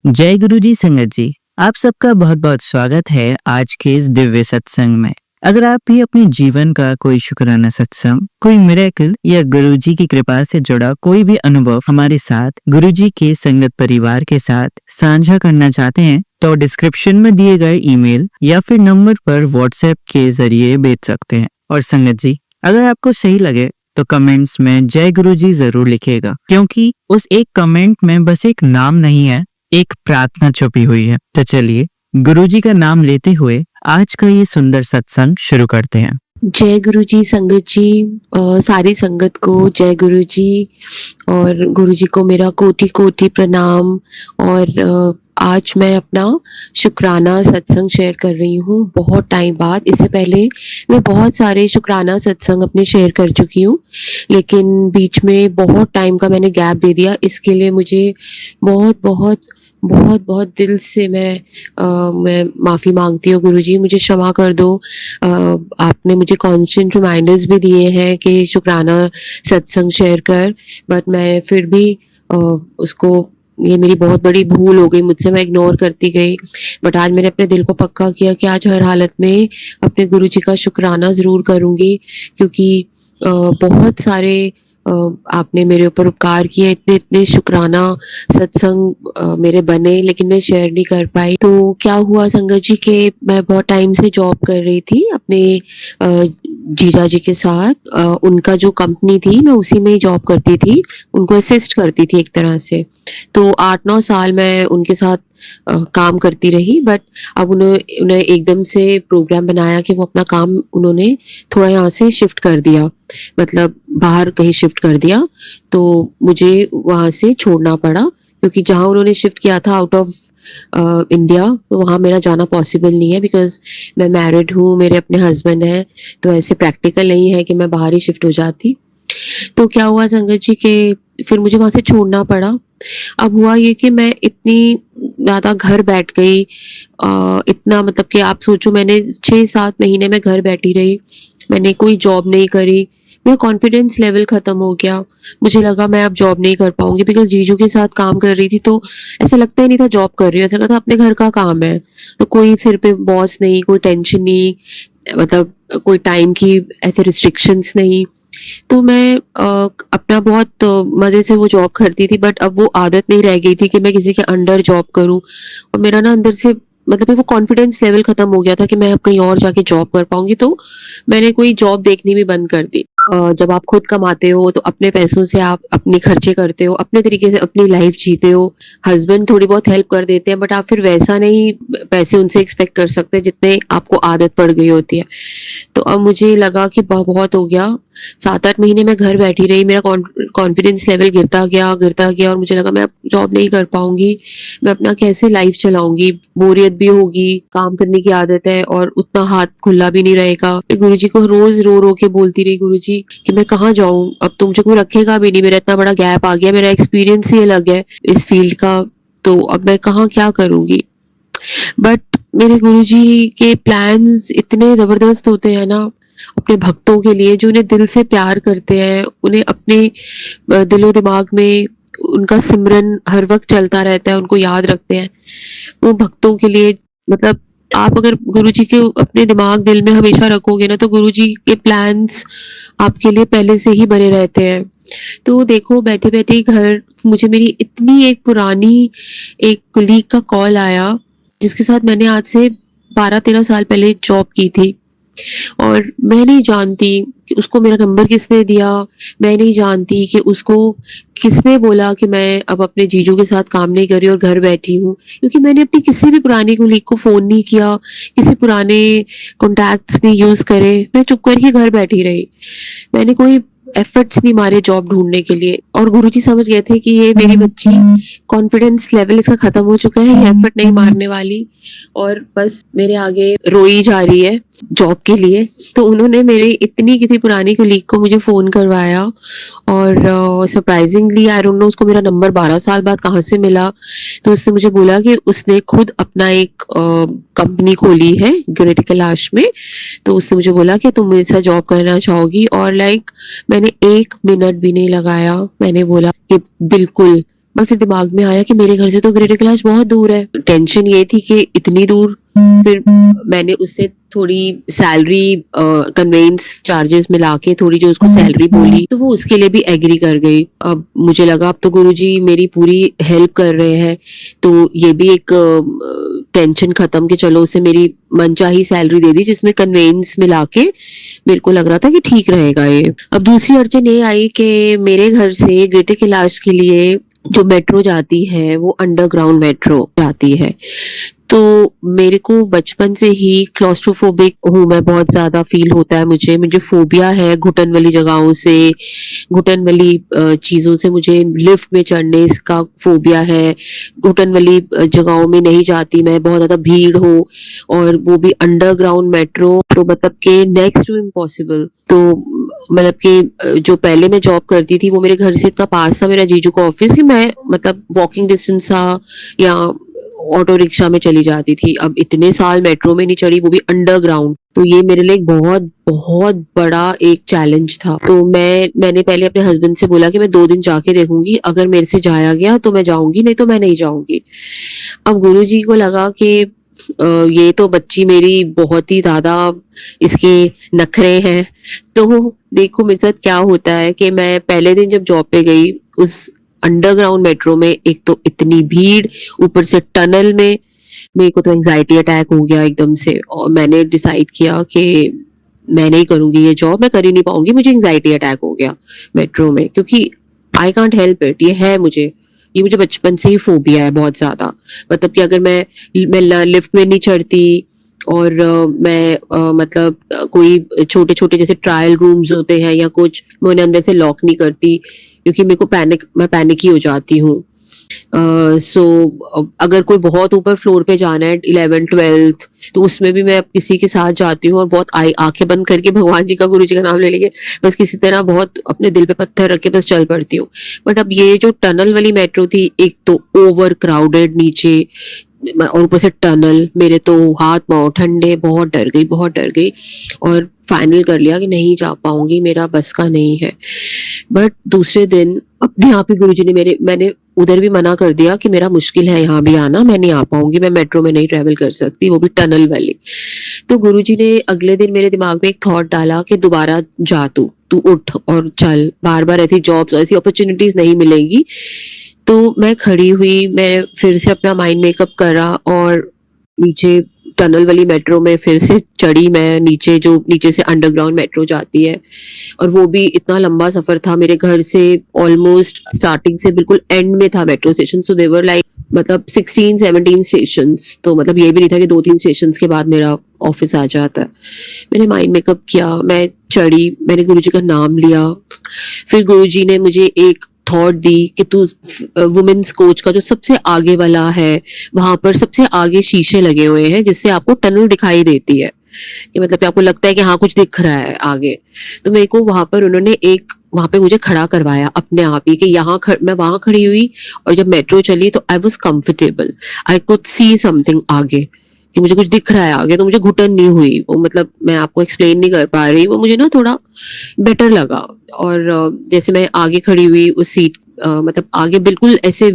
जय गुरु जी संगत जी, आप सबका बहुत बहुत स्वागत है आज के इस दिव्य सत्संग में। अगर आप भी अपने जीवन का कोई शुक्राना सत्संग, कोई मिरेकल या गुरु जी की कृपा से जुड़ा कोई भी अनुभव हमारे साथ गुरु जी के संगत परिवार के साथ साझा करना चाहते हैं तो डिस्क्रिप्शन में दिए गए ईमेल या फिर नंबर पर व्हाट्सएप के जरिए भेज सकते हैं। और संगत जी, अगर आपको सही लगे तो कमेंट्स में जय गुरु जी जरूर लिखिएगा, क्योंकि उस एक कमेंट में बस एक नाम नहीं है, एक प्रार्थना छुपी हुई है। तो चलिए गुरुजी का नाम लेते हुए आज का ये सुंदर सत्संग शुरू करते हैं। जय गुरु जी संगत जी, सारी संगत को जय गुरु जी और गुरु जी को मेरा कोटि कोटि प्रणाम। और आज मैं अपना शुक्राना सत्संग शेयर कर रही हूँ बहुत टाइम बाद। इससे पहले मैं बहुत सारे शुक्राना सत्संग अपने शेयर कर चुकी हूँ, लेकिन बीच में बहुत टाइम का मैंने गैप दे दिया। इसके लिए मुझे बहुत बहुत बहुत बहुत दिल से मैं माफ़ी मांगती हूँ। गुरुजी मुझे क्षमा कर दो। आपने मुझे कांस्टेंट रिमाइंडर्स भी दिए हैं कि शुक्राना सत्संग शेयर कर, बट मैं फिर भी उसको, ये मेरी बहुत बड़ी भूल हो गई मुझसे, मैं इग्नोर करती गई। बट आज मैंने अपने दिल को पक्का किया कि आज हर हालत में अपने गुरुजी का शुक्राना ज़रूर करूँगी, क्योंकि बहुत सारे आपने मेरे ऊपर उपकार किए। इतने इतने शुक्राना सत्संग मेरे बने, लेकिन मैं शेयर नहीं कर पाई। तो क्या हुआ संगत जी के मैं बहुत टाइम से जॉब कर रही थी अपने जीजा जी के साथ। उनका जो कंपनी थी मैं उसी में ही जॉब करती थी, उनको असिस्ट करती थी एक तरह से। तो 8-9 साल मैं उनके साथ काम करती रही। बट अब उन्हें एकदम से प्रोग्राम बनाया कि वो अपना काम उन्होंने थोड़ा यहाँ से शिफ्ट कर दिया, मतलब बाहर कहीं शिफ्ट कर दिया। तो मुझे वहाँ से छोड़ना पड़ा, क्योंकि जहाँ उन्होंने शिफ्ट किया था आउट ऑफ इंडिया, तो वहाँ मेरा जाना पॉसिबल नहीं है, बिकॉज मैं मैरिड हूँ, मेरे अपने हस्बैंड हैं, तो ऐसे प्रैक्टिकल नहीं है कि मैं बाहर ही शिफ्ट हो जाती। तो क्या हुआ संगत जी के फिर मुझे वहाँ से छोड़ना पड़ा। अब हुआ ये कि मैं इतनी ज़्यादा घर बैठ गई, इतना मतलब कि आप सोचो मैंने 6-7 महीने में घर बैठी रही, मैंने कोई जॉब नहीं करी। मेरा कॉन्फिडेंस लेवल ख़त्म हो गया। मुझे लगा मैं अब जॉब नहीं कर पाऊँगी, बिकॉज़ जीजू के साथ काम कर रही थी, तो ऐसा लगता ही नहीं था जॉब कर रही हूँ, ऐसा लगता था अपने घर का काम है। तो कोई सिर पे बॉस नहीं, कोई टेंशन नहीं, मतलब कोई टाइम की ऐसे रिस्ट्रिक्शंस नहीं। तो मैं अपना बहुत मज़े से वो जॉब करती थी, बट अब वो आदत नहीं रह गई थी कि मैं किसी के अंडर जॉब करूँ। और मेरा ना अंदर से मतलब वो कॉन्फिडेंस लेवल ख़त्म हो गया था कि मैं अब कहीं और जाके जॉब कर पाऊँगी। तो मैंने कोई जॉब देखनी भी बंद कर दी। जब आप खुद कमाते हो तो अपने पैसों से आप अपने खर्चे करते हो, अपने तरीके से अपनी लाइफ जीते हो। हस्बैंड थोड़ी बहुत हेल्प कर देते हैं, बट आप फिर वैसा नहीं पैसे उनसे एक्सपेक्ट कर सकते जितने आपको आदत पड़ गई होती है। तो अब मुझे लगा कि बहुत हो गया। 7-8 महीने मैं घर बैठी रही, मेरा कॉन्फिडेंस लेवल गिरता गया और मुझे लगा मैं अब जॉब नहीं कर पाऊँगी, मैं अपना कैसे लाइफ चलाऊँगी, बोरियत भी होगी, काम करने की आदत है और उतना हाथ खुला भी नहीं रहेगा। मैं गुरुजी को रोज़ रो-रो के बोलती रही, गुरुजी कि मैं कहाँ जाऊँ, अब तो मुझे कोई रखेगा भी नहीं, मेरा इतना बड़ा गैप आ गया, मेरा एक्सपीरियंस ही अलग है इस फील्ड का, तो अब मैं कहाँ क्या करूँगी। बट मेरे गुरुजी के प्लान्स इतने ज़बरदस्त होते हैं ना अपने भक्तों के लिए, जो उन्हें दिल से प्यार करते हैं, उन्हें अपने दिलो दिमाग में उनका सिमरन हर वक्त चलता रहता है, उनको याद रखते हैं वो भक्तों के लिए। मतलब आप अगर गुरुजी के अपने दिमाग दिल में हमेशा रखोगे ना, तो गुरुजी के प्लान्स आपके लिए पहले से ही बने रहते हैं। तो देखो बैठे बैठे ही घर मुझे मेरी इतनी एक पुरानी एक कुलीग का कॉल आया, जिसके साथ मैंने आज से 12-13 साल पहले जॉब की थी। और मैं नहीं जानती कि उसको मेरा नंबर किसने दिया, मैं नहीं जानती कि उसको किसने बोला कि मैं अब अपने जीजू के साथ काम नहीं कर रही और घर बैठी हूँ, क्योंकि मैंने अपनी किसी भी पुरानी कोलीग को फ़ोन नहीं किया, किसी पुराने कॉन्टैक्ट्स नहीं यूज़ करे, मैं चुप करके घर बैठी रही। मैंने कोई एफर्ट्स नहीं मारे जॉब ढूँढने के लिए, और गुरुजी समझ गए थे कि ये मेरी बच्ची कॉन्फिडेंस लेवल इसका ख़त्म हो चुका है, ये एफर्ट नहीं मारने वाली और बस मेरे आगे रोई जा रही है जॉब के लिए। तो उन्होंने मेरे इतनी किसी पुरानी कोलीग को मुझे फ़ोन करवाया, और सरप्राइजिंगली आई डोंट नो उसको मेरा नंबर 12 साल बाद कहाँ से मिला। तो उसने मुझे बोला कि उसने खुद अपना एक कंपनी खोली है गिरिटी कैलाश में, तो उसने मुझे बोला कि तुम मेरे साथ जॉब करना चाहोगी। और लाइक मैंने 1 मिनट भी नहीं लगाया, मैंने बोला कि बिल्कुल बट फिर दिमाग में आया कि मेरे घर से तो ग्रेटर कैलाश बहुत दूर है। टेंशन ये थी कि इतनी दूर, फिर मैंने उससे थोड़ी सैलरी कन्वेंस चार्जेस मिला के थोड़ी जो उसको सैलरी बोली, तो वो उसके लिए भी एग्री कर गई। अब मुझे लगा अब तो गुरुजी मेरी पूरी हेल्प कर रहे हैं, तो ये भी एक टेंशन खत्म कि चलो उसे मेरी मनचाही सैलरी दे दी जिसमें कन्वेंस मिला के मेरे को लग रहा था कि ठीक रहेगा ये। अब दूसरी अड़चन ये आई कि मेरे घर से ग्रेटर कैलाश के लिए जो मेट्रो जाती है वो अंडरग्राउंड मेट्रो जाती है। तो मेरे को बचपन से ही क्लॉस्ट्रोफोबिक हूँ मैं, बहुत ज्यादा फील होता है मुझे। मुझे फोबिया है घुटन वाली जगहों से, घुटन वाली चीजों से। मुझे लिफ्ट में चढ़ने इसका फोबिया है, घुटन वाली जगहों में नहीं जाती मैं, बहुत ज्यादा भीड़ हो और वो भी अंडरग्राउंड मेट्रो, तो मतलब के नेक्स्ट टू इम्पॉसिबल। तो मतलब कि जो पहले मैं जॉब करती थी वो मेरे घर से इतना पास था मेरा जीजू का ऑफिस कि मैं मतलब वॉकिंग डिस्टेंस था या ऑटो रिक्शा में चली जाती थी। अब इतने साल मेट्रो में नहीं चढ़ी, वो भी अंडरग्राउंड, तो ये मेरे लिए एक बहुत बहुत बड़ा एक चैलेंज था। तो मैंने पहले अपने हस्बैंड से बोला कि मैं 2 दिन जाके देखूंगी, अगर मेरे से जाया गया तो मैं जाऊंगी, नहीं तो मैं नहीं जाऊंगी। अब गुरुजी को लगा कि ये तो बच्ची मेरी बहुत ही ज्यादा इसके नखरे हैं। तो देखो मेरे साथ क्या होता है कि मैं पहले दिन जब जॉब पे गई उस अंडरग्राउंड मेट्रो में, एक तो इतनी भीड़, ऊपर से टनल में, मेरे को तो एंजाइटी अटैक हो गया एकदम से। और मैंने डिसाइड किया कि मैं नहीं करूंगी ये जॉब, मैं कर ही नहीं पाऊंगी, मुझे एंजाइटी अटैक हो गया मेट्रो में, क्योंकि आई कांट हेल्प इट, ये मुझे बचपन से ही फोबिया है बहुत ज्यादा। मतलब कि अगर मैं लिफ्ट में नहीं चढ़ती और मैं मतलब कोई छोटे छोटे जैसे ट्रायल रूम्स होते हैं या कुछ, मैं उन्हें अंदर से लॉक नहीं करती क्योंकि मेरे को मैं पैनिक ही हो जाती हूँ। सो अगर कोई बहुत ऊपर फ्लोर पे जाना है 11th-12th, तो उसमें भी मैं किसी के साथ जाती हूँ और बहुत आंखें बंद करके भगवान जी का गुरु जी का नाम ले लेके बस किसी तरह बहुत अपने दिल पे पत्थर रख के बस चल पड़ती हूँ। बट अब ये जो टनल वाली मेट्रो थी, एक तो ओवर क्राउडेड नीचे और ऊपर से टनल, मेरे तो हाथ पांव ठंडे, बहुत डर गई और फाइनल कर लिया कि नहीं जा पाऊंगी, मेरा बस का नहीं है। बट दूसरे दिन अपने आप ही गुरुजी ने मैंने उधर भी मना कर दिया कि मेरा मुश्किल है यहाँ भी आना, मैं नहीं आ पाऊंगी, मैं मेट्रो में नहीं ट्रेवल कर सकती, वो भी टनल वाली। तो गुरुजी ने अगले दिन मेरे दिमाग में एक थॉट डाला कि दोबारा जा, तू उठ और चल, बार बार ऐसी जॉब्स ऐसी अपॉर्चुनिटीज नहीं मिलेंगी। तो मैं खड़ी हुई, मैं फिर से अपना माइंड मेकअप करा और नीचे टनल वाली मेट्रो में फिर से चढ़ी मैं नीचे, जो नीचे से अंडरग्राउंड मेट्रो जाती है। और वो भी इतना लंबा सफर था मेरे घर से, ऑलमोस्ट स्टार्टिंग से बिल्कुल एंड में था मेट्रो स्टेशन। सो देवर लाइक मतलब 16-17 स्टेशन, तो मतलब ये भी नहीं था कि 2-3 स्टेशन के बाद मेरा ऑफिस आ जाता है। मैंने माइंड मेकअप किया, मैं चढ़ी, मैंने गुरुजी का नाम लिया। फिर गुरुजी ने मुझे एक थॉट दी कि तू वुमेन्स कोच का जो सबसे आगे वाला है, वहां पर सबसे आगे शीशे लगे हुए हैं जिससे आपको टनल दिखाई देती है, कि मतलब कि आपको लगता है कि हाँ कुछ दिख रहा है आगे। तो मेरे को वहां पर उन्होंने वहां पे मुझे खड़ा करवाया अपने आप ही कि मैं वहां खड़ी हुई और जब मेट्रो चली तो I was comfortable, I could see something आगे, कि मुझे कुछ दिख रहा है आगे, तो मुझे घुटन नहीं हुई। वो मतलब मैं आपको एक्सप्लेन नहीं कर पा रही, वो मुझे ना थोड़ा बेटर लगा। और जैसे मैं आगे खड़ी हुई उस सीट, मतलब आगे बिल्कुल ऐसे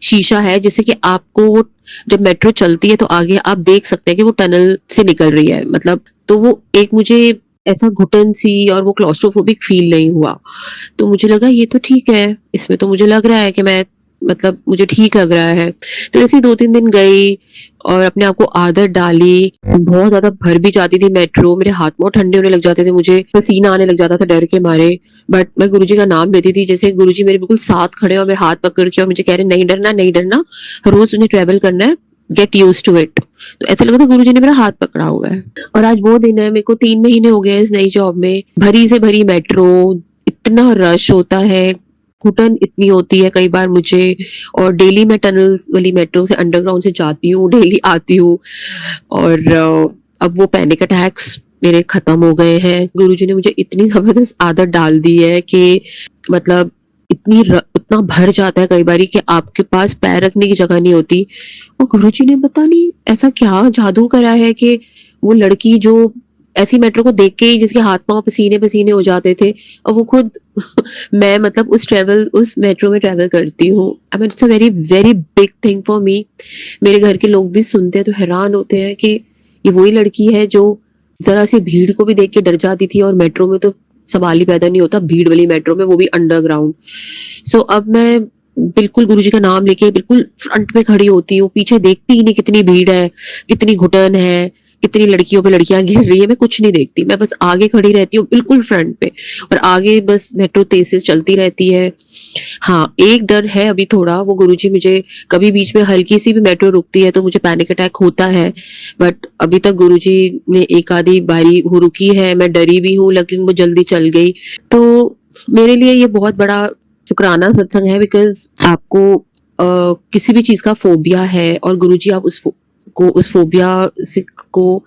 शीशा है जिससे कि आपको वो जब मेट्रो चलती है तो आगे आप देख सकते हैं कि वो टनल से निकल रही है, मतलब तो वो एक मुझे ऐसा घुटन सी और वो क्लॉस्ट्रोफोबिक फील नहीं हुआ। तो मुझे लगा ये तो ठीक है, इसमें तो मुझे लग रहा है कि मैं मतलब मुझे ठीक लग रहा है। तो ऐसे 2-3 दिन गई और अपने आप को आदत डाली। बहुत ज्यादा भर भी जाती थी मेट्रो, मेरे हाथ बहुत ठंडे होने लग जाते थे, मुझे पसीना आने लग जाता था डर के मारे। बट मैं गुरुजी का नाम लेती थी, जैसे गुरुजी मेरे बिल्कुल साथ खड़े और मेरे हाथ पकड़ के और मुझे कह रहे नहीं डरना नहीं डरना, रोज उन्हें ट्रेवल करना है, गेट यूज टू इट। तो ऐसा लगा था गुरुजी ने मेरा हाथ पकड़ा हुआ है। और आज वो दिन है, मेरे को 3 महीने हो गए इस नई जॉब में, भरी से भरी मेट्रो, इतना रश होता है, घुटन इतनी होती है कई बार मुझे। और डेली मैं टनल्स वाली मेट्रो से अंडरग्राउंड से जाती हूँ, डेली आती हूँ। और अब वो पैनिक अटैक्स मेरे खत्म हो गए हैं। गुरुजी ने मुझे इतनी जबरदस्त आदत डाल दी है कि मतलब इतना भर जाता है कई बारी कि आपके पास पैर रखने की जगह नहीं होती। और गुरुजी ने पता नहीं ऐसा क्या जादू करा है कि वो लड़की जो ऐसी मेट्रो को देख के ही जिसके हाथ पांव पसीने पसीने हो जाते थे, और वो खुद मैं मतलब उस मेट्रो में ट्रेवल करती हूँ। I mean it's a very very big thing for me. मेरे घर के लोग भी सुनते हैं तो हैरान होते हैं कि ये वही लड़की है जो जरा सी भीड़ को भी देख के डर जाती थी, और मेट्रो में तो सवाल ही पैदा नहीं होता, भीड़ वाली मेट्रो में, वो भी अंडरग्राउंड। सो अब मैं बिल्कुल गुरुजी का नाम लेके बिल्कुल फ्रंट पे खड़ी होती हूँ, पीछे देखती ही नहीं कितनी भीड़ है, कितनी घुटन है, कितनी लड़कियों पे लड़कियां गिर रही है, मैं कुछ नहीं देखती, मैं बस आगे खड़ी रहती हूँ बिल्कुल फ्रंट पे, और आगे बस मेट्रो तेज से चलती रहती है। हाँ, एक डर है अभी थोड़ा, वो गुरुजी मुझे कभी बीच में हल्की सी भी मेट्रो रुकती है तो मुझे पैनिक अटैक होता है, बट अभी तक गुरुजी ने एक आधी बारी वो रुकी है, मैं डरी भी हूँ लेकिन वो जल्दी चल गई। तो मेरे लिए ये बहुत बड़ा शुक्राना सत्संग है, बिकॉज आपको किसी भी चीज का फोबिया है और गुरुजी आप उस फोबिया से को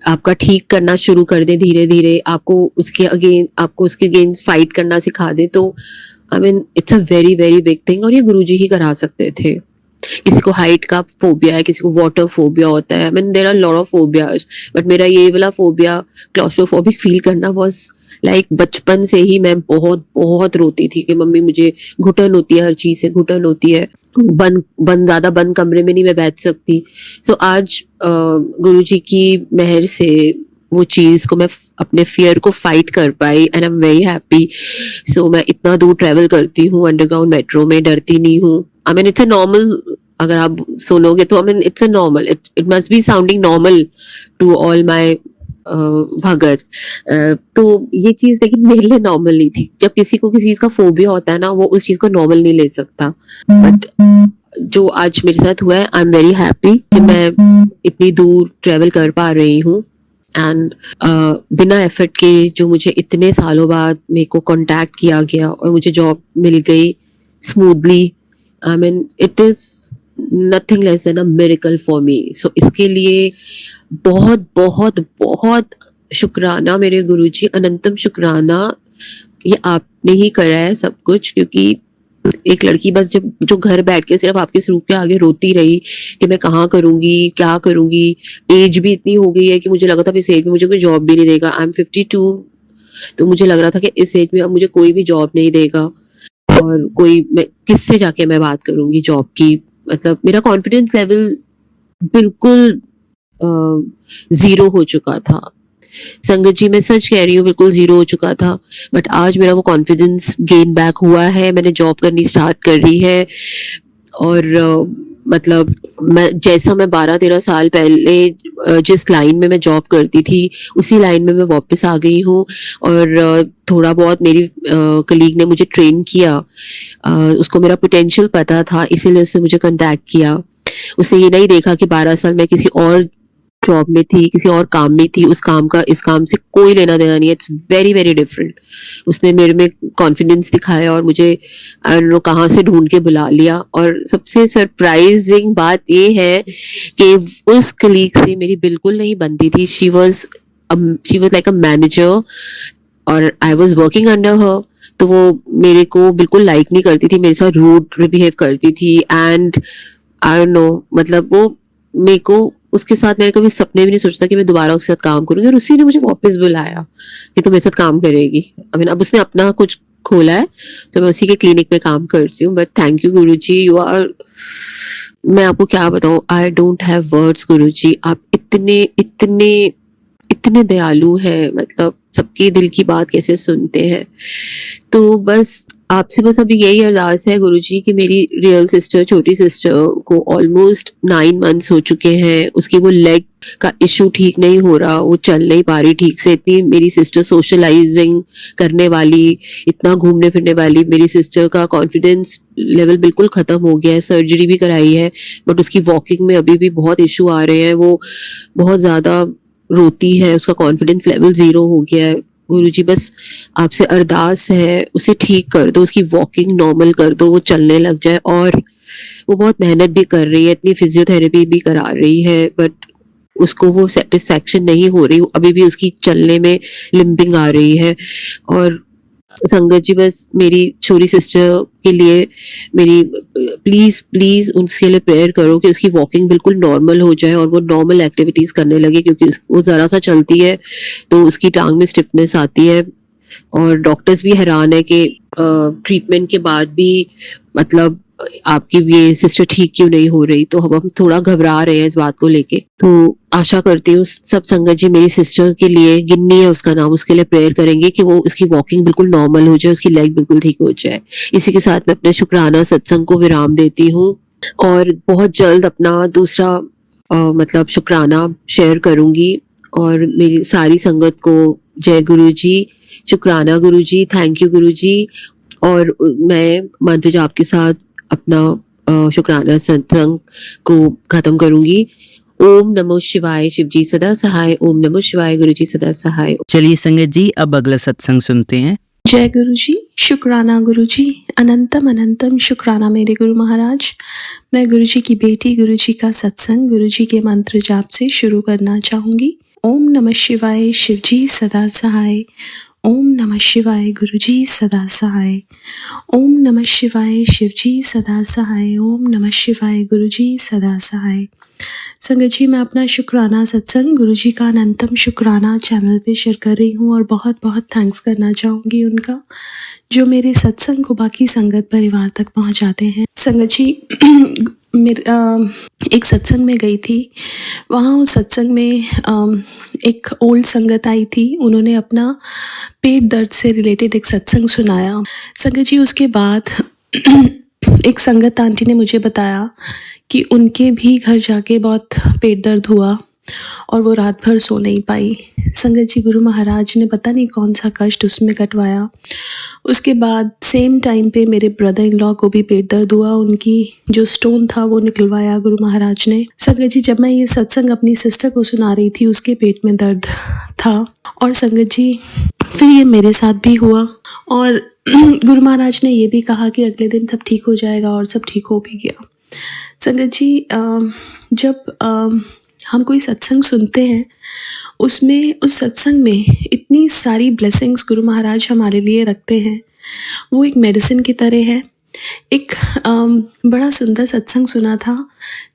आपका ठीक करना शुरू कर दे, धीरे धीरे आपको उसके अगेंस्ट फाइट करना सिखा दे, तो I mean it's a very very big thing, और ये गुरुजी ही करा सकते थे। किसी को हाइट का फोबिया है, किसी को वाटर फोबिया होता है, I mean there are lot of phobias, but मेरा ये वाला फोबिया, क्लॉस्ट्रोफोबिक फील करना, वाज लाइक बचपन से ही मैं बहुत बहुत रोती थी कि मम्मी मुझे घुटन होती है, हर चीज से घुटन होती है, ज्यादा बंद कमरे में नहीं मैं बैठ सकती। सो आज गुरुजी की मेहर से वो चीज को मैं अपने फियर को फाइट कर पाई, and I am very happy. So मैं इतना दूर ट्रेवल करती हूँ अंडरग्राउंड मेट्रो में, डरती नहीं हूँ। I mean it's a normal, अगर आप सुनोगे तो I mean it's a normal, it must be sounding normal to all my भगत। तो ये चीज लेकिन मेरे लिए नॉर्मल नहीं थी। जब किसी को किसी चीज का फोबिया होता है ना, वो उस चीज को नॉर्मल नहीं ले सकता, बट जो आज मेरे साथ हुआ है, आई एम वेरी हैप्पी कि मैं इतनी दूर ट्रेवल कर पा रही हूँ, एंड बिना एफर्ट के जो मुझे इतने सालों बाद मेरे को कांटेक्ट किया गया और मुझे जॉब मिल गई smoothly. I mean it is nothing less than a miracle for me. So इसके लिए बहुत बहुत बहुत शुक्राना मेरे गुरुजी, अनंतम शुक्राना। ये आपने ही करा है सब कुछ, क्योंकि एक लड़की बस जब जो घर बैठ के सिर्फ आपके स्वरूप के आगे रोती रही कि मैं कहाँ करूंगी, क्या करूंगी, एज भी इतनी हो गई है कि मुझे लगा था इस एज में मुझे कोई जॉब भी नहीं देगा। आई एम 52, तो मुझे लग रहा था कि इस एज में अब मुझे कोई भी जॉब नहीं देगा, और मैं किससे जाके मैं बात करूंगी जॉब की। मतलब मेरा कॉन्फिडेंस लेवल बिल्कुल जीरो हो चुका था। संगत जी, मैं सच कह रही हूँ, बिल्कुल जीरो हो चुका था, बट आज मेरा वो कॉन्फिडेंस गेन बैक हुआ है। मैंने जॉब करनी स्टार्ट कर दी है, और मतलब मैं 12-13 साल पहले जिस लाइन में मैं जॉब करती थी उसी लाइन में मैं वापस आ गई हूँ, और थोड़ा बहुत मेरी कलीग ने मुझे ट्रेन किया, उसको मेरा पोटेंशियल पता था, इसीलिए उसने मुझे कांटेक्ट किया। उसने ये नहीं देखा कि 12 साल मैं किसी और जॉब में थी, किसी और काम में थी, उस काम का इस काम से कोई लेना देना नहीं है, इट्स वेरी वेरी डिफरेंट। उसने मेरे में कॉन्फिडेंस दिखाया और मुझे आई डोंट नो कहाँ से ढूंढ के बुला लिया। और सबसे सरप्राइजिंग बात ये है कि उस कलीग से मेरी बिल्कुल नहीं बनती थी। She was like a manager और I was working under her, तो वो मेरे को बिल्कुल लाइक नहीं करती थी, मेरे साथ रूड बिहेव करती थी, एंड आई डोंट नो, मतलब वो मेरे को उसके साथ, मैंने कभी सपने भी नहीं सोचा कि मैं दोबारा उसके साथ काम करूंगी, और उसी ने मुझे वापस बुलाया कि तुम मेरे साथ काम करेगी। आई मीन अब उसने अपना कुछ खोला है तो मैं उसी के क्लिनिक में काम करती हूँ, but thank you Guruji, you are, मैं आपको क्या बताऊं, I don't have words Guruji. आप इतने इतने इतने दयालु हैं, मतलब सबकी दिल की बात कैसे सुनते हैं। तो बस आपसे बस अभी यही अरदास है गुरुजी कि मेरी रियल सिस्टर, छोटी सिस्टर को ऑलमोस्ट 9 मंथ्स हो चुके हैं, उसकी वो लेग का इशू ठीक नहीं हो रहा, वो चल नहीं पा रही ठीक से। इतनी मेरी सिस्टर सोशलाइजिंग करने वाली, इतना घूमने फिरने वाली, मेरी सिस्टर का कॉन्फिडेंस लेवल बिल्कुल खत्म हो गया है, सर्जरी भी कराई है, बट उसकी वॉकिंग में अभी भी बहुत इशू आ रहे हैं, वो बहुत ज्यादा रोती है, उसका कॉन्फिडेंस लेवल 0 हो गया है। गुरुजी बस आपसे अरदास है, उसे ठीक कर दो, उसकी वॉकिंग नॉर्मल कर दो, वो चलने लग जाए। और वो बहुत मेहनत भी कर रही है, इतनी फिजियोथेरेपी भी करा रही है, बट उसको वो सेटिस्फेक्शन नहीं हो रही, अभी भी उसकी चलने में लिम्पिंग आ रही है। और संगत जी बस मेरी छोटी सिस्टर के लिए मेरी प्लीज़ प्लीज़ उसके लिए प्रेयर करो कि उसकी वॉकिंग बिल्कुल नॉर्मल हो जाए और वो नॉर्मल एक्टिविटीज़ करने लगे, क्योंकि वो ज़रा-सा चलती है तो उसकी टाँग में स्टिफनेस आती है और डॉक्टर्स भी हैरान है कि ट्रीटमेंट के बाद भी मतलब आपकी ये सिस्टर ठीक क्यों नहीं हो रही, तो हम थोड़ा घबरा रहे हैं इस बात को लेके। तो आशा करती हूँ सब संगत जी मेरी सिस्टर के लिए, गिन्नी है उसका नाम, उसके लिए प्रेयर करेंगे कि वो उसकी वॉकिंग बिल्कुल नॉर्मल हो जाए, उसकी लेग बिल्कुल ठीक हो जाए। इसी के साथ मैं अपने शुक्राना सत्संग को विराम देती हूँ और बहुत जल्द अपना दूसरा मतलब शुक्राना शेयर करूँगी। और मेरी सारी संगत को जय गुरु जी, शुक्राना गुरु जी, थैंक यू गुरु जी। और मैं मंत्र जाप के साथ अपना शुक्राना सत्संग को खत्म करूँगी। ओम नमो शिवाय, शिव जी सदा सहाय। ओम नमो शिवाय, गुरु जी सदा सहाय। चलिए संगत जी, अब अगला सत्संग सुनते हैं। जय गुरु जी, शुक्राना गुरु जी, अनंतम अनंतम शुक्राना मेरे गुरु महाराज। मैं गुरु जी की बेटी गुरु जी का सत्संग गुरु जी के मंत्र जाप से शुरू करना चाहूँगी। ओम नमः शिवाय, शिव जी सदा सहाय। ओम नमः शिवाय, गुरु जी सदा सहाय। ओम नमः शिवाय, शिव जी सदा सहाय। ओम नमः शिवाय, गुरु जी सदा सहाय। संगत जी, मैं अपना शुक्राना सत्संग गुरु जी का अनंतम शुक्राना चैनल पे शेयर कर रही हूँ और बहुत बहुत थैंक्स करना चाहूँगी उनका, जो मेरे सत्संग को बाकी संगत परिवार तक पहुँचाते हैं। संगत जी, एक सत्संग में गई थी, वहाँ उस सत्संग में एक ओल्ड संगत आई थी। उन्होंने अपना पेट दर्द से रिलेटेड एक सत्संग सुनाया। संगत जी, उसके बाद एक संगत आंटी ने मुझे बताया कि उनके भी घर जाके बहुत पेट दर्द हुआ और वो रात भर सो नहीं पाई। संगत जी, गुरु महाराज ने पता नहीं कौन सा कष्ट उसमें कटवाया। उसके बाद सेम टाइम पे मेरे ब्रदर इन लॉ को भी पेट दर्द हुआ, उनकी जो स्टोन था वो निकलवाया गुरु महाराज ने। संगत जी, जब मैं ये सत्संग अपनी सिस्टर को सुना रही थी, उसके पेट में दर्द था और संगत जी फिर ये मेरे साथ भी हुआ और गुरु महाराज ने ये भी कहा कि अगले दिन सब ठीक हो जाएगा और सब ठीक हो भी गया। संगत जी, जब हम कोई सत्संग सुनते हैं, उसमें उस सत्संग में इतनी सारी ब्लेसिंग्स गुरु महाराज हमारे लिए रखते हैं, वो एक मेडिसिन की तरह है। एक बड़ा सुंदर सत्संग सुना था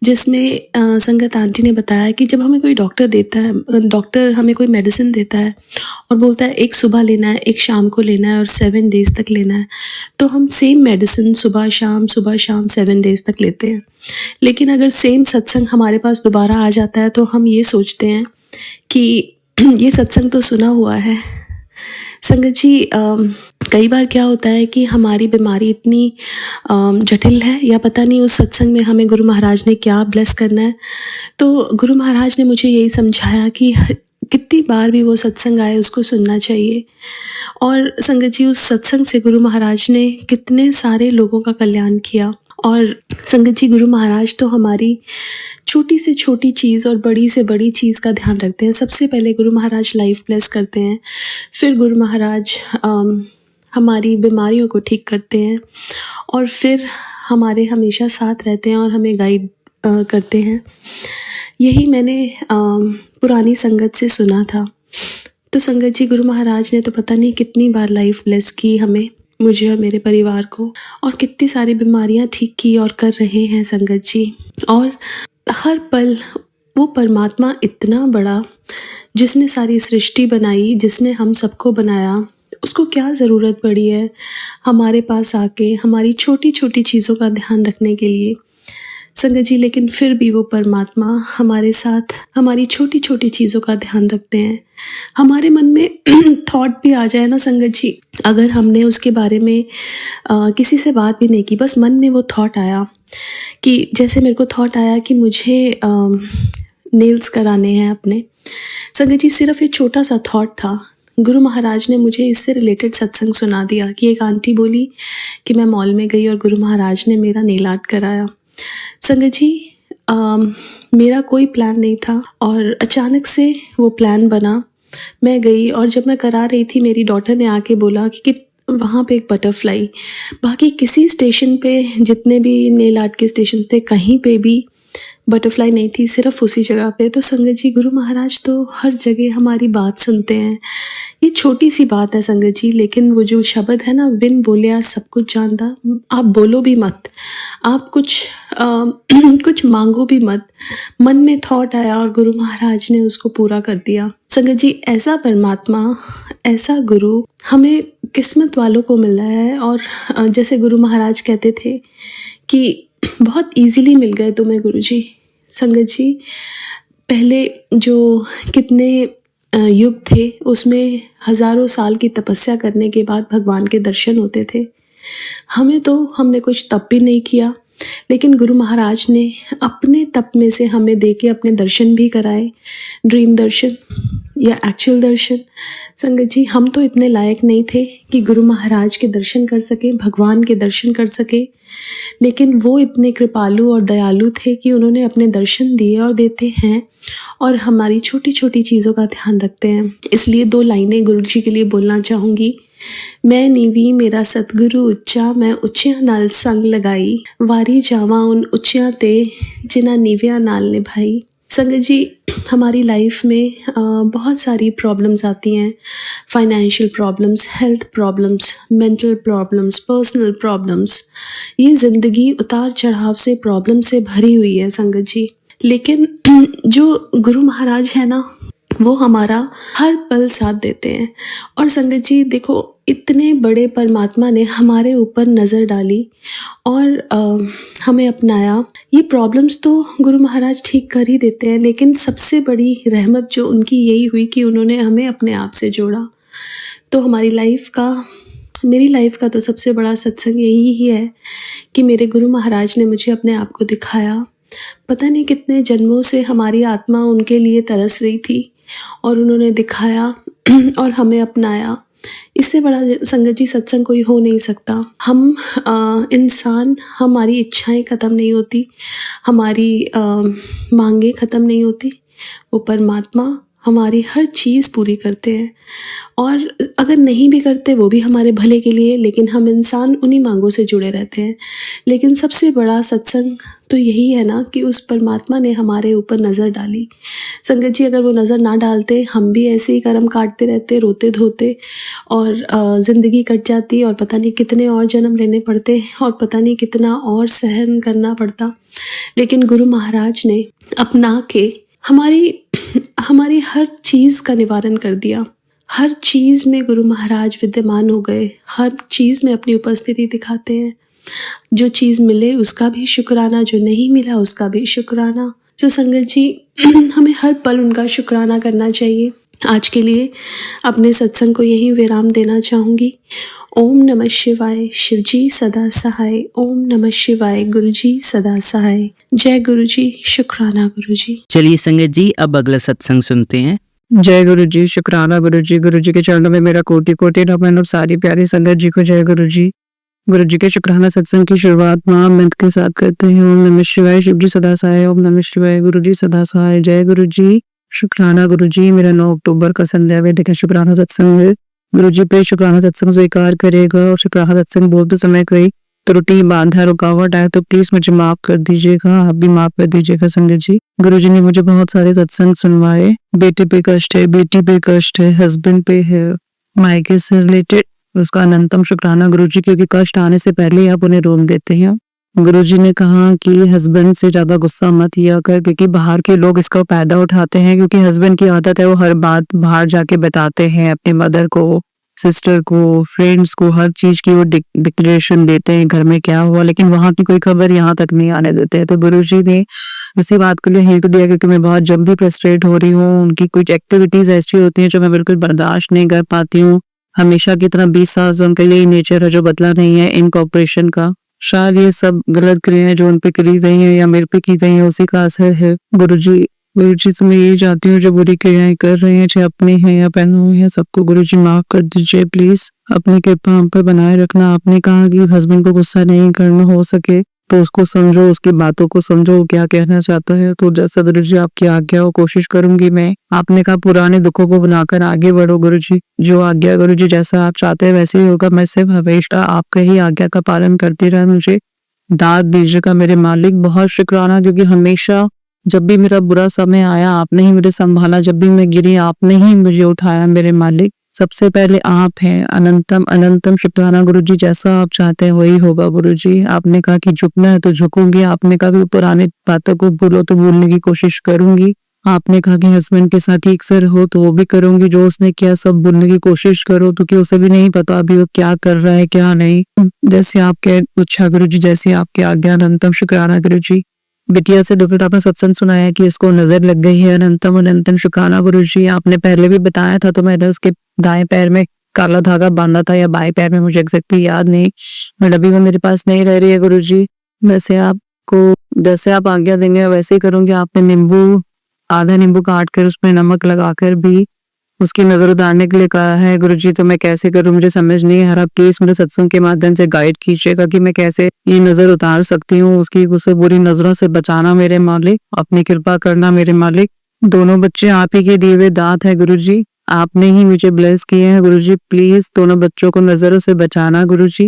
जिसमें संगत आंटी ने बताया कि जब हमें कोई डॉक्टर देता है, डॉक्टर हमें कोई मेडिसिन देता है और बोलता है एक सुबह लेना है, एक शाम को लेना है और 7 डेज़ तक लेना है, तो हम सेम मेडिसिन सुबह शाम 7 डेज़ तक लेते हैं। लेकिन अगर सेम सत्संग हमारे पास दोबारा आ जाता है तो हम ये सोचते हैं कि ये सत्संग तो सुना हुआ है। संगत जी, कई बार क्या होता है कि हमारी बीमारी इतनी जटिल है या पता नहीं उस सत्संग में हमें गुरु महाराज ने क्या ब्लेस करना है, तो गुरु महाराज ने मुझे यही समझाया कि कितनी बार भी वो सत्संग आए उसको सुनना चाहिए। और संगत जी, उस सत्संग से गुरु महाराज ने कितने सारे लोगों का कल्याण किया। और संगत जी, गुरु महाराज तो हमारी छोटी से छोटी चीज़ और बड़ी से बड़ी चीज़ का ध्यान रखते हैं। सबसे पहले गुरु महाराज लाइफ ब्लेस करते हैं, फिर गुरु महाराज हमारी बीमारियों को ठीक करते हैं और फिर हमारे हमेशा साथ रहते हैं और हमें गाइड करते हैं। यही मैंने पुरानी संगत से सुना था। तो संगत जी, गुरु महाराज ने तो पता नहीं कितनी बार लाइफ ब्लेस की हमें, मुझे और मेरे परिवार को, और कितनी सारी बीमारियां ठीक की और कर रहे हैं संगत जी। और हर पल वो परमात्मा इतना बड़ा जिसने सारी सृष्टि बनाई, जिसने हम सबको बनाया, उसको क्या ज़रूरत पड़ी है हमारे पास आके हमारी छोटी छोटी चीज़ों का ध्यान रखने के लिए संगत जी। लेकिन फिर भी वो परमात्मा हमारे साथ हमारी छोटी छोटी चीज़ों का ध्यान रखते हैं। हमारे मन में थॉट भी आ जाए ना संगत जी, अगर हमने उसके बारे में किसी से बात भी नहीं की, बस मन में वो थॉट आया कि जैसे मेरे को थॉट आया कि मुझे नेल्स कराने हैं अपने। संगत जी, सिर्फ ये छोटा सा थॉट था, गुरु महाराज ने मुझे इससे रिलेटेड सत्संग सुना दिया कि एक आंटी बोली कि मैं मॉल में गई और गुरु महाराज ने मेरा नेल आर्ट कराया। संगत जी, मेरा कोई प्लान नहीं था और अचानक से वो प्लान बना। मैं गई और जब मैं करा रही थी, मेरी डॉटर ने आके बोला कि वहाँ पे एक बटरफ्लाई, बाकी किसी स्टेशन पे जितने भी नेल आर्ट के स्टेशन थे, कहीं पे भी बटरफ्लाई नहीं थी सिर्फ उसी जगह पे। तो संगत जी, गुरु महाराज तो हर जगह हमारी बात सुनते हैं। ये छोटी सी बात है संगत जी, लेकिन वो जो शब्द है ना, बिन बोलिया सब कुछ जानता, आप बोलो भी मत, आप कुछ कुछ मांगो भी मत, मन में थॉट आया और गुरु महाराज ने उसको पूरा कर दिया। संगत जी, ऐसा परमात्मा, ऐसा गुरु हमें किस्मत वालों को मिल रहा है। और जैसे गुरु महाराज कहते थे कि बहुत इजीली मिल गए तुम्हें गुरु जी। संगत जी, पहले जो कितने युग थे उसमें हज़ारों साल की तपस्या करने के बाद भगवान के दर्शन होते थे। हमने कुछ तप भी नहीं किया, लेकिन गुरु महाराज ने अपने तप में से हमें दे के अपने दर्शन भी कराए, ड्रीम दर्शन या एक्चुअल दर्शन। संगत जी, हम तो इतने लायक नहीं थे कि गुरु महाराज के दर्शन कर सके, भगवान के दर्शन कर सके, लेकिन वो इतने कृपालु और दयालु थे कि उन्होंने अपने दर्शन दिए और देते हैं और हमारी छोटी छोटी चीज़ों का ध्यान रखते हैं। इसलिए 2 लाइनें गुरु जी के लिए बोलना चाहूँगी। मैं नीवी मेरा सतगुरु उच्चा, मैं उच्चिया नाल संग लगाई, वारी जावा उन उच्चिया ते जिन्ना नीविया नाल निभाई। संगत जी, हमारी लाइफ में बहुत सारी प्रॉब्लम्स आती हैं, financial problems, health problems, mental problems, personal problems. ये ज़िंदगी उतार चढ़ाव से प्रॉब्लम से भरी हुई है संगत जी। लेकिन जो गुरु महाराज है ना, वो हमारा हर पल साथ देते हैं। और संगत जी देखो, इतने बड़े परमात्मा ने हमारे ऊपर नज़र डाली और हमें अपनाया। ये प्रॉब्लम्स तो गुरु महाराज ठीक कर ही देते हैं, लेकिन सबसे बड़ी रहमत जो उनकी यही हुई कि उन्होंने हमें अपने आप से जोड़ा। तो मेरी लाइफ का तो सबसे बड़ा सत्संग यही ही है कि मेरे गुरु महाराज ने मुझे अपने आप को दिखाया। पता नहीं कितने जन्मों से हमारी आत्मा उनके लिए तरस रही थी और उन्होंने दिखाया और हमें अपनाया। इससे बड़ा संगत जी सत्संग कोई हो नहीं सकता। हम इंसान, हमारी इच्छाएं ख़त्म नहीं होती, हमारी मांगें ख़त्म नहीं होती, वो परमात्मा हमारी हर चीज़ पूरी करते हैं। और अगर नहीं भी करते वो भी हमारे भले के लिए, लेकिन हम इंसान उन्हीं मांगों से जुड़े रहते हैं। लेकिन सबसे बड़ा सत्संग तो यही है ना कि उस परमात्मा ने हमारे ऊपर नज़र डाली। संगत जी, अगर वो नज़र ना डालते, हम भी ऐसे ही कर्म काटते रहते, रोते धोते, और ज़िंदगी कट जाती और पता नहीं कितने और जन्म लेने पड़ते और पता नहीं कितना और सहन करना पड़ता। लेकिन गुरु महाराज ने अपना के हमारी हर चीज़ का निवारण कर दिया। हर चीज़ में गुरु महाराज विद्यमान हो गए, हर चीज़ में अपनी उपस्थिति दिखाते हैं। जो चीज़ मिले उसका भी शुक्राना, जो नहीं मिला उसका भी शुक्राना। तो संगत जी, हमें हर पल उनका शुक्राना करना चाहिए। आज के लिए अपने सत्संग को यहीं विराम देना चाहूँगी। ओम नमः शिवाय, शिव जी सदा सहाय। ओम नमः शिवाय, गुरु जी सदा सहाय। जय गुरु जी, शुक्राना गुरु जी। चलिए संगत जी, अब अगला सत्संग सुनते हैं। जय गुरु जी, शुक्राना गुरु जी के चरणों में मेरा कोटि कोटि नमन। और सारी प्यारी संगत जी को जय गुरु जी। गुरु जी के शुक्राना सत्संग की शुरुआत महामंत्र के साथ करते हैं। ओम नमः शिवाय, शिव जी सदा सहाय। ओम नमः शिवाय, गुरु जी सदा सहाय। जय गुरु जी, शुक्राना गुरु जी। मेरा 9 अक्टूबर का संध्या वेद का शुक्राना सत्संग है। गुरु जी प्लीज शुक्राना सत्संग स्वीकार करेगा। और शुक्राना सत्संग बोलते समय कोई त्रुटि, बाधा, रुकावट आए तो प्लीज मुझे माफ कर दीजिएगा, आप भी माफ कर दीजिएगा संगत जी। गुरु जी ने मुझे बहुत सारे सत्संग सुनवाए। बेटे पे कष्ट है, बेटी पे कष्ट है, हस्बैंड पे है, मायके से रिलेटेड, उसका अनंतम शुक्राना गुरु जी, क्योंकि कष्ट आने से पहले ही आप उन्हें रोक देते हैं। गुरु जी ने कहा कि हस्बैंड से ज्यादा गुस्सा मत किया कर, क्योंकि बाहर के लोग इसका फायदा उठाते हैं। क्योंकि हस्बैंड की आदत है वो हर बात बाहर जाके बताते हैं, अपने मदर को, सिस्टर को, फ्रेंड्स को, हर चीज की वो डिक्लेरेशन देते हैं घर में क्या हुआ, लेकिन वहां की कोई खबर यहाँ तक नहीं आने देते हैं। तो गुरु जी ने उसी बात के लिए हिंट दिया, क्योंकि मैं बहुत जल्दी फ्रस्ट्रेट हो रही हूँ। उनकी कुछ एक्टिविटीज ऐसी होती हैं जो मैं बिल्कुल बर्दाश्त नहीं कर पाती हूँ। हमेशा की तरह 20 साल से उनका यही नेचर है जो बदला नहीं है इनकॉर्पोरेशन का। शायद ये सब गलत क्रियाएं जो उन पे करी गई हैं या मेरे पे की गई हैं उसी का असर है। गुरु जी से मैं यही चाहती हूँ जो बुरी क्रियाएं कर रहे हैं, चाहे अपनी हैं या पहने हुए हैं, सबको गुरु जी माफ कर दीजिए प्लीज। अपनी कृपा हम पर बनाए रखना। आपने कहा कि हस्बैंड को गुस्सा नहीं करना, हो सके तो उसको समझो, उसकी बातों को समझो, वो क्या कहना चाहता है। तो जैसा गुरु जी आपकी आज्ञा हो कोशिश करूंगी मैं। आपने कहा पुराने दुखों को बनाकर आगे बढ़ो गुरु जी। जो आज्ञा गुरु जी जैसा आप चाहते हैं वैसे ही होगा। मैं सिर्फ हमेशा आपका ही आज्ञा का पालन करती रहा, मुझे दाद दीजिएगा मेरे मालिक। बहुत शुक्राना, क्योंकि हमेशा जब भी मेरा बुरा समय आया आपने ही मुझे संभाला, जब भी मैं गिरी आपने ही मुझे उठाया मेरे मालिक। सबसे पहले आप हैं, अनंतम अनंतम शुक्राना गुरुजी, जैसा आप चाहते हैं वही होगा गुरुजी। आपने कहा कि झुकना है तो झुकूंगी, आपने कहा कि पुरानी बातों को भूलो तो भूलने की कोशिश करूंगी, आपने कहा कि हस्बैंड के साथ ठीक से रहो तो वो भी करूंगी, जो उसने किया सब भूलने की कोशिश करो, क्योंकि उसे भी नहीं पता अभी वो क्या कर रहा है क्या नहीं। जैसे आपके पूछा गुरुजी, जैसे आपके आज्ञा, अनंतम शुक्राना गुरुजी। बिटिया से डिफरेंट आपने सत्संग सुनाया कि इसको नजर लग गई है, अनंतम अनंतम शुक्राना गुरुजी। आपने पहले भी बताया था तो मैंने उसके दाएं पैर में काला धागा बांधा था या बाएं पैर में, मुझे एग्जैक्टली याद नहीं, बट अभी वो मेरे पास नहीं रह रही है गुरुजी। वैसे आपको जैसे आप आज्ञा देंगे वैसे ही करूंगी। आपने नींबू, आधा नींबू काट कर उसमें नमक लगाकर भी उसकी नजर उतारने के लिए कहा है गुरुजी, तो मैं कैसे करूं मुझे समझ नहीं आ रहा। प्लीज मुझे सत्संग के माध्यम से गाइड कीजिएगा कि मैं कैसे ये नजर उतार सकती हूँ, उसकी उसे बुरी नजरों से बचाना मेरे मालिक, अपनी कृपा करना मेरे मालिक। दोनों बच्चे आप ही के दिए हुए दांत है गुरुजी, आपने ही मुझे ब्लेस किए हैं गुरुजी। प्लीज दोनों बच्चों को नजरों से बचाना गुरुजी।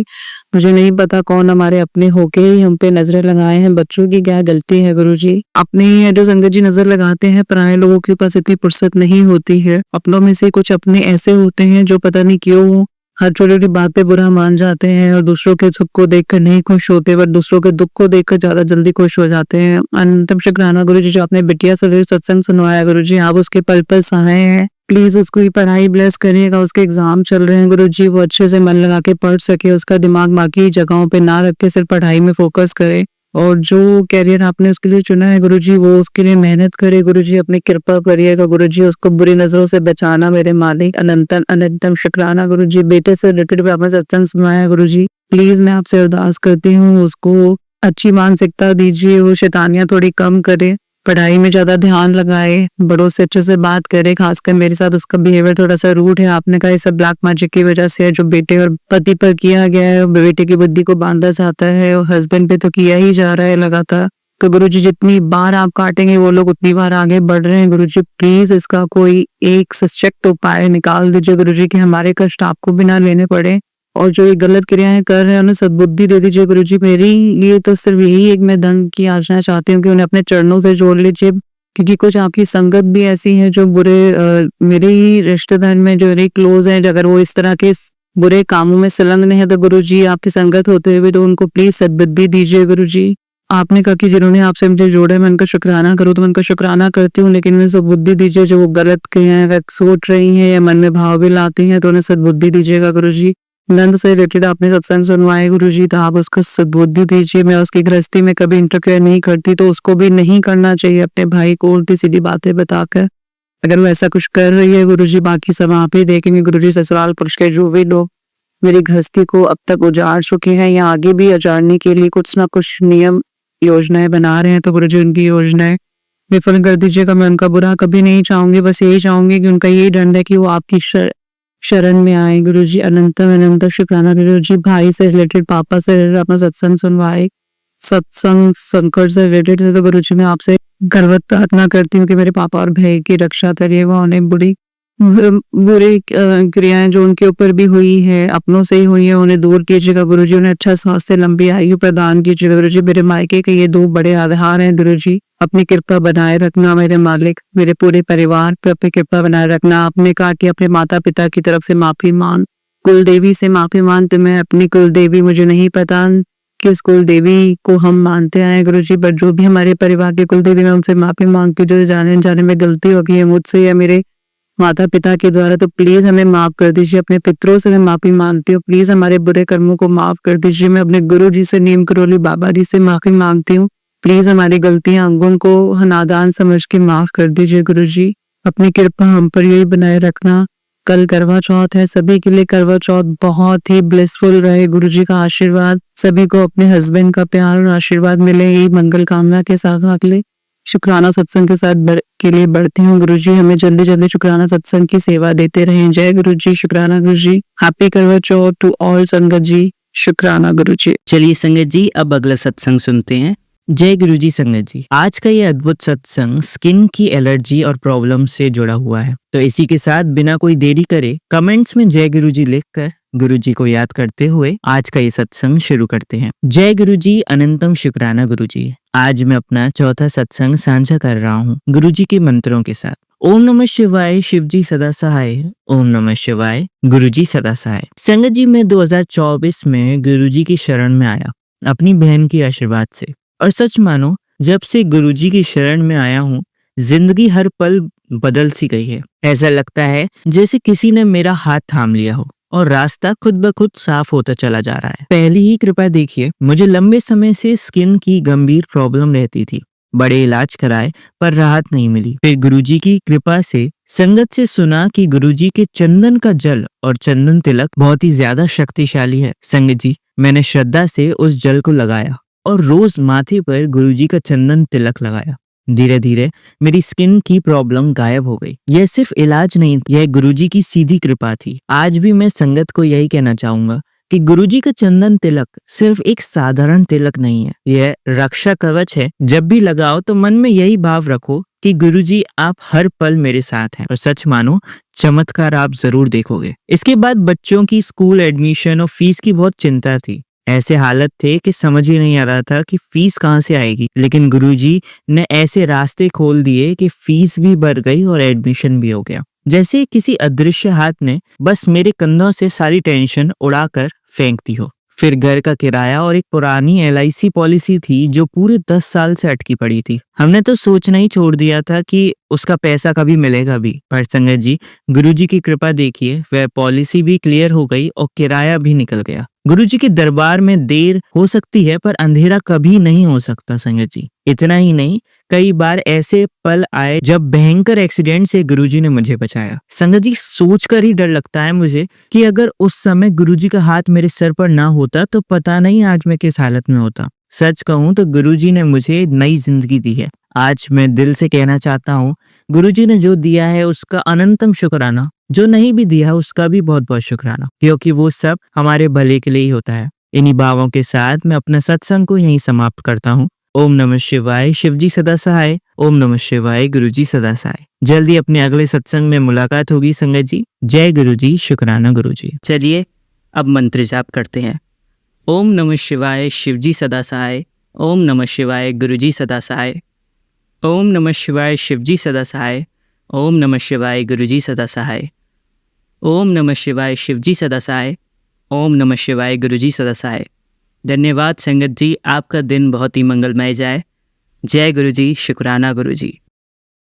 मुझे नहीं पता कौन हमारे अपने होके ही हम पे नजरें लगाए हैं, बच्चों की क्या गलती है गुरुजी। अपने ही जो संगत जी नजर लगाते हैं, पराये लोगों के पास इतनी फुर्सत नहीं होती है। अपनों में से कुछ अपने ऐसे होते हैं जो पता नहीं क्यों हर छोटी छोटी बात पे बुरा मान जाते हैं और दूसरों के सुख को देखकर नहीं खुश होते, बट दूसरों के दुख को देखकर ज्यादा जल्दी खुश हो जाते हैं। अनंतम शुक्राना गुरुजी, जो आपने बिटिया से सत्संग सुनवाया गुरुजी, आप उसके पल पल सहाय हैं। प्लीज उसको ही पढ़ाई ब्लेस करिएगा, उसके एग्जाम चल रहे हैं गुरुजी, वो अच्छे से मन लगा के पढ़ सके, उसका दिमाग बाकी जगहों पे ना रख के सिर्फ पढ़ाई में फोकस करे, और जो कैरियर आपने उसके लिए चुना है गुरुजी वो उसके लिए मेहनत करे गुरुजी। अपनी कृपा करिएगा गुरुजी, उसको बुरी नजरों से बचाना मेरे मालिक। अनंतम अनंतम शुक्राना गुरुजी। बेटे से रिलेटेड आपने सत्संग सुनाया गुरुजी, प्लीज मैं आपसे अरदास करती हूँ उसको अच्छी मानसिकता दीजिए, वो शैतानियां थोड़ी कम करे, पढ़ाई में ज्यादा ध्यान लगाए, बड़ों से अच्छे से बात करे। खासकर मेरे साथ उसका बिहेवियर थोड़ा सा रूड है, आपने कहा ये सब ब्लैक मैजिक की वजह से है जो बेटे और पति पर किया गया है। बेटे की बुद्धि को बांधा जाता है और हस्बैंड पे तो किया ही जा रहा है लगातार। तो गुरुजी जितनी बार आप काटेंगे वो लोग उतनी बार आगे बढ़ रहे हैं गुरुजी। प्लीज इसका कोई एक सशक्त उपाय निकाल दीजिए गुरुजी कि हमारे कष्ट आपको भी ना लेने पड़े, और जो ये गलत क्रियाएं कर रहे हैं उन्हें सद्बुद्धि दे दीजिए गुरुजी। मेरी लिए तो सिर्फ यही एक मैं दंड की याचना चाहती हूँ कि उन्हें अपने चरणों से जोड़ लीजिए, क्योंकि कुछ आपकी संगत भी ऐसी है जो बुरे मेरे ही रिश्तेदार में जो मेरे क्लोज हैं, अगर वो इस तरह के बुरे कामों में संलग्न है तो गुरुजी आपकी संगत होते हुए तो उनको प्लीज सद्बुद्धि दीजिए गुरुजी। आपने कहा कि जिन्होंने आपसे मुझे जोड़ा है मैं उनका शुक्राना करूँ, तो मैं उनका शुक्राना करती हूँ, लेकिन उन्हें सद्बुद्धि दीजिए। जो वो गलत क्रियाएं अगर सोच रही हैं या मन में भाव भी लाती हैं तो उन्हें सद्बुद्धि दीजिएगा गुरुजी। नंद से रिलेटेड आपने सत्संग सुनवाए गुरुजी, तो आप उसको सद्बुद्धि दीजिए। मैं उसकी गृहस्थी में कभी इंटरफेयर नहीं करती, तो उसको भी नहीं करना चाहिए अपने भाई को उल्टी सीधी बातें बताकर। अगर वो ऐसा कुछ कर रही है गुरुजी, बाकी सब आप ही देखेंगे गुरुजी। ससुराल पुरुष के जो भी लोग मेरी गृहस्थी को अब तक उजाड़ चुके हैं या आगे भी उजाड़ने के लिए कुछ ना कुछ नियम योजनाएं बना रहे हैं, तो गुरुजी उनकी योजनाएं विफल कर दीजिएगा। मैं उनका बुरा कभी नहीं चाहूंगी, बस यही चाहूंगी कि उनका यही दंड है कि वो आपकी शरण में आए गुरुजी। अनंतम अनंत शुक्राना गुरुजी। भाई से रिलेटेड, पापा से रिलेटेड अपना सत्संग सुनवाए, सत्संग संकट से रिलेटेड है, तो गुरुजी मैं आपसे गर्वत प्रार्थना करती हूँ कि मेरे पापा और भाई की रक्षा करिएगा, उन्हें बुरी क्रियाएं जो उनके ऊपर भी हुई है, अपनों से ही हुई है, उन्हें दूर कीजिएगा गुरुजी। उन्हें अच्छा स्वास्थ्य, लंबी आयु प्रदान कीजिएगा गुरुजी। मेरे मायके के ये दो बड़े आधार हैं गुरुजी, अपनी कृपा बनाए रखना मेरे मालिक। मेरे पूरे परिवार पर अपनी कृपा बनाए रखना। आपने कहा कि अपने माता पिता की तरफ से माफी मांग, कुल देवी से माफी मांग, तो मैं अपनी कुल देवी, मुझे नहीं पता किस कुल देवी को हम मानते आए गुरुजी, बट जो भी हमारे परिवार की कुल देवी, मैं उनसे माफी मांगती हूँ जो जाने में गलती हो गई है मुझसे या मेरे माता पिता के द्वारा, तो प्लीज हमें माफ कर दीजिए। अपने पितरों से मैं माफी मांगती हूँ, प्लीज हमारे बुरे कर्मों को माफ कर दीजिए। मैं अपने गुरु जी से, नीम करोली बाबा जी से माफी मांगती हूँ, प्लीज हमारी गलतियां, अंगों को नादान समझ के माफ कर दीजिए गुरुजी। अपनी कृपा हम पर यही बनाए रखना। कल करवा चौथ है, सभी के लिए करवा चौथ बहुत ही ब्लिसफुल रहे। गुरुजी का आशीर्वाद, सभी को अपने हस्बैंड का प्यार और आशीर्वाद मिले, यही मंगल कामना के साथ अगले शुक्राना सत्संग के साथ के लिए बढ़ती हूँ गुरुजी। हमें जल्दी जल्दी शुक्राना सत्संग की सेवा देते रहें। जय गुरुजी, शुक्राना गुरुजी। हैप्पी करवा चौथ टू ऑल संगत जी। शुक्राना गुरुजी। चलिए संगत जी, अब अगला सत्संग सुनते हैं। जय गुरुजी संगत जी। आज का ये अद्भुत सत्संग स्किन की एलर्जी और प्रॉब्लम से जुड़ा हुआ है, तो इसी के साथ बिना कोई देरी करे कमेंट्स में जय गुरुजी लिखकर गुरुजी को याद करते हुए आज का ये सत्संग शुरू करते हैं। जय गुरुजी, अनंतम शुक्राना गुरुजी। आज मैं अपना चौथा सत्संग साझा कर रहा हूँ गुरुजी के मंत्रों के साथ। ओम नमः शिवाय, शिवजी सदा सहाय। ओम नमः शिवाय, गुरुजी सदा सहाय। संगत जी, मैं 2024 में गुरुजी की शरण में आया अपनी बहन की आशीर्वाद से, और सच मानो जब से गुरुजी की शरण में आया हूँ जिंदगी हर पल बदल सी गई है। ऐसा लगता है जैसे किसी ने मेरा हाथ थाम लिया हो और रास्ता खुद ब खुद साफ होता चला जा रहा है। पहली ही कृपा देखिए, मुझे लंबे समय से स्किन की गंभीर प्रॉब्लम रहती थी। बड़े इलाज कराए पर राहत नहीं मिली। फिर गुरुजी की कृपा से संगत से सुना कि गुरुजी के चंदन का जल और चंदन तिलक बहुत ही ज्यादा शक्तिशाली है। संगत जी, मैंने श्रद्धा से उस जल को लगाया और रोज माथे पर गुरुजी का चंदन तिलक लगाया। धीरे धीरे मेरी स्किन की प्रॉब्लम गायब हो गई। यह सिर्फ इलाज नहीं, यह गुरुजी की सीधी कृपा थी। आज भी मैं संगत को यही कहना चाहूंगा कि गुरुजी का चंदन तिलक सिर्फ एक साधारण तिलक नहीं है, यह रक्षा कवच है। जब भी लगाओ तो मन में यही भाव रखो कि गुरुजी आप हर पल मेरे साथ हैं, और सच मानो चमत्कार आप जरूर देखोगे। इसके बाद बच्चों की स्कूल एडमिशन और फीस की बहुत चिंता थी। ऐसे हालत थे कि समझ ही नहीं आ रहा था कि फीस कहाँ से आएगी, लेकिन गुरुजी ने ऐसे रास्ते खोल दिए कि फीस भी बढ़ गई और एडमिशन भी हो गया। जैसे किसी अदृश्य हाथ ने बस मेरे कंधों से सारी टेंशन उड़ाकर फेंक दी हो। फिर घर का किराया और एक पुरानी LIC पॉलिसी थी जो पूरे 10 साल से अटकी पड़ी थी। हमने तो सोचना ही छोड़ दिया था कि उसका पैसा कभी मिलेगा भी। पर संगत जी, गुरुजी की कृपा देखिए, वह पॉलिसी भी क्लियर हो गई और किराया भी निकल गया। गुरुजी के दरबार में देर हो सकती है पर अंधेरा कभी नहीं हो सकता। संगत जी, इतना ही नहीं, कई बार ऐसे पल आए जब भयंकर एक्सीडेंट से गुरुजी ने मुझे बचाया। संगत जी, सोचकर ही डर लगता है मुझे कि अगर उस समय गुरुजी का हाथ मेरे सर पर ना होता तो पता नहीं आज मैं किस हालत में होता। सच कहूं तो गुरुजी ने मुझे नई जिंदगी दी है। आज मैं दिल से कहना चाहता हूँ, गुरुजी ने जो दिया है उसका अनंतम शुक्राना, जो नहीं भी दिया उसका भी बहुत बहुत शुक्राना, क्योंकि वो सब हमारे भले के लिए ही होता है। इन्हीं भावों के साथ मैं अपना सत्संग को यहीं समाप्त करता हूँ। ओम नमः शिवाय, शिवजी सदा सहाय। ओम नमः शिवाय, गुरुजी सदा सहाय। जल्दी अपने अगले सत्संग में मुलाकात होगी संगत जी। जय गुरुजी, शुक्राना गुरुजी। चलिए अब मंत्र जाप करते हैं। ओम नमः शिवाय, शिवजी सदा सहाय। ओम नमः शिवाय, गुरुजी सदा सहाय। ओम नमः शिवाय, शिवजी सदा सहाय। ओम नमः शिवाय, गुरुजी सदा सहाय। ओम नमः शिवाय, शिवजी सदा सहाय। ओम नमः शिवाय, गुरुजी सदा सहाय। धन्यवाद संगत जी, आपका दिन बहुत ही मंगलमय जाए। जय गुरुजी, शुक्राना गुरुजी।